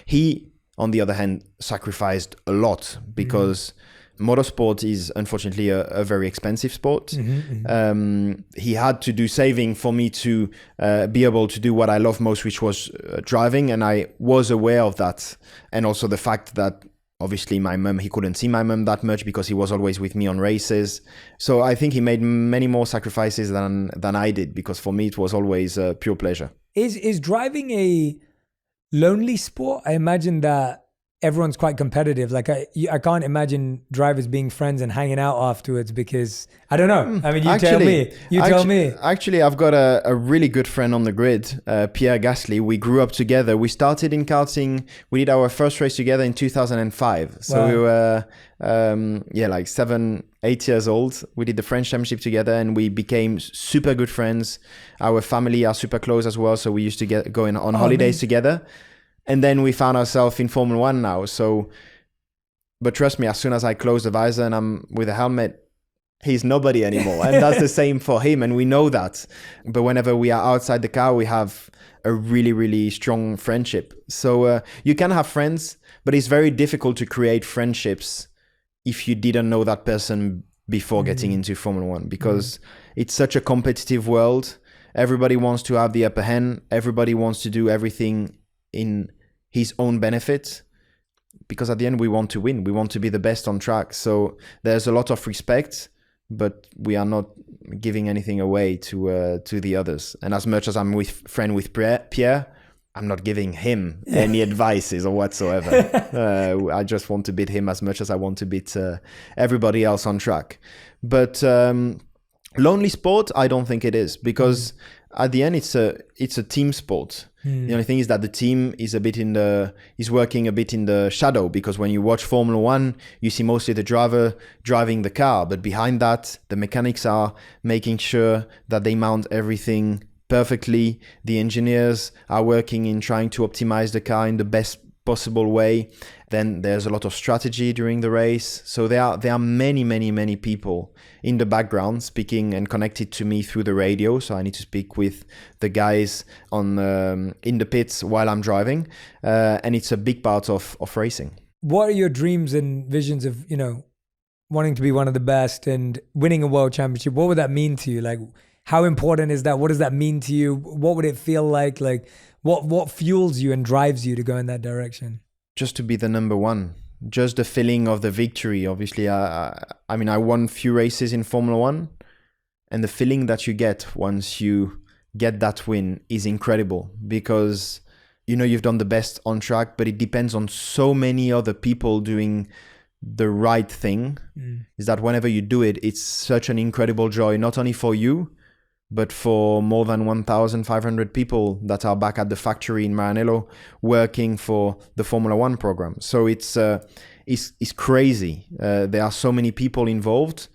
He, on the other hand, sacrificed a lot because motorsport is unfortunately a very expensive sport. He had to do saving for me to be able to do what I love most, which was driving. And I was aware of that. And also the fact that obviously my mum, he couldn't see my mum that much because he was always with me on races. So I think he made many more sacrifices than I did, because for me it was always a pure pleasure. Is driving a lonely sport? I imagine that everyone's quite competitive. Like I can't imagine drivers being friends and hanging out afterwards, because I don't know. I mean, tell me. Tell me. Actually, I've got a really good friend on the grid, Pierre Gasly. We grew up together. We started in karting. We did our first race together in 2005. So we were, like 7-8 years old. We did the French Championship together and we became super good friends. Our family are super close as well. So we used to go on holidays together. And then we found ourselves in Formula 1 now. So, but trust me, as soon as I close the visor and I'm with a helmet, he's nobody anymore. And that's the same for him. And we know that. But whenever we are outside the car, we have a really, really strong friendship. So you can have friends, but it's very difficult to create friendships if you didn't know that person before getting into Formula 1, because it's such a competitive world. Everybody wants to have the upper hand. Everybody wants to do everything in his own benefit, because at the end we want to win. We want to be the best on track. So there's a lot of respect, but we are not giving anything away to the others. And as much as I'm friend with Pierre, I'm not giving him any advices or whatsoever. I just want to beat him as much as I want to beat everybody else on track. But lonely sport, I don't think it is, because at the end it's a team sport. The only thing is that the team is working a bit in the shadow, because when you watch Formula 1, you see mostly the driver driving the car, but behind that, the mechanics are making sure that they mount everything perfectly. The engineers are working in trying to optimize the car in the best possible way. Then there's a lot of strategy during the race. So there are many people in the background speaking and connected to me through the radio. So I need to speak with the guys on in the pits while I'm driving, and it's a big part of racing. What are your dreams and visions of, wanting to be one of the best and winning a world championship? What would that mean to you? Like, how important is that? What does that mean to you? What would it feel like? Like, what fuels you and drives you to go in that direction? Just to be the number one. Just the feeling of the victory. Obviously, I won a few races in Formula 1, and the feeling that you get once you get that win is incredible, because you've done the best on track, but it depends on so many other people doing the right thing. Is that whenever you do it, it's such an incredible joy, not only for you, but for more than 1,500 people that are back at the factory in Maranello working for the Formula 1 program. So it's crazy. There are so many people involved,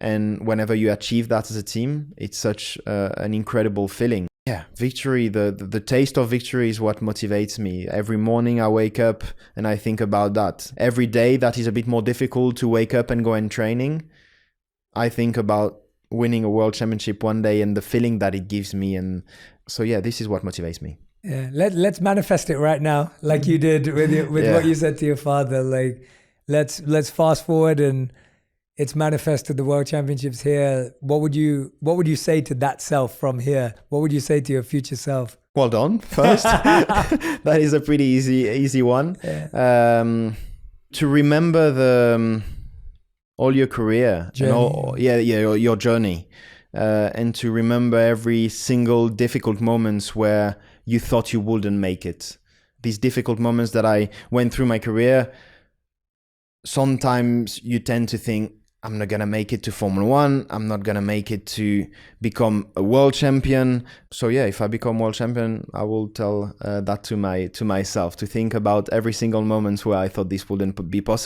and whenever you achieve that as a team, it's such an incredible feeling. Yeah, victory, the taste of victory is what motivates me. Every morning I wake up and I think about that. Every day that is a bit more difficult to wake up and go in training, I think about winning a world championship one day and the feeling that it gives me. And so this is what motivates me. Yeah, let's manifest it right now, like you did with what you said to your father. Like, let's fast forward and it's manifested, the world championships here. What would you say to that self from here? What would you say to your future self? Well done first. That is a pretty easy one. Yeah. To remember all your career journey. And your journey, and to remember every single difficult moments where you thought you wouldn't make it. These difficult moments that I went through my career, sometimes you tend to think, I'm not gonna make it to Formula 1, I'm not gonna make it to become a world champion. So if I become world champion, I will tell that to myself, to think about every single moment where I thought this wouldn't be possible.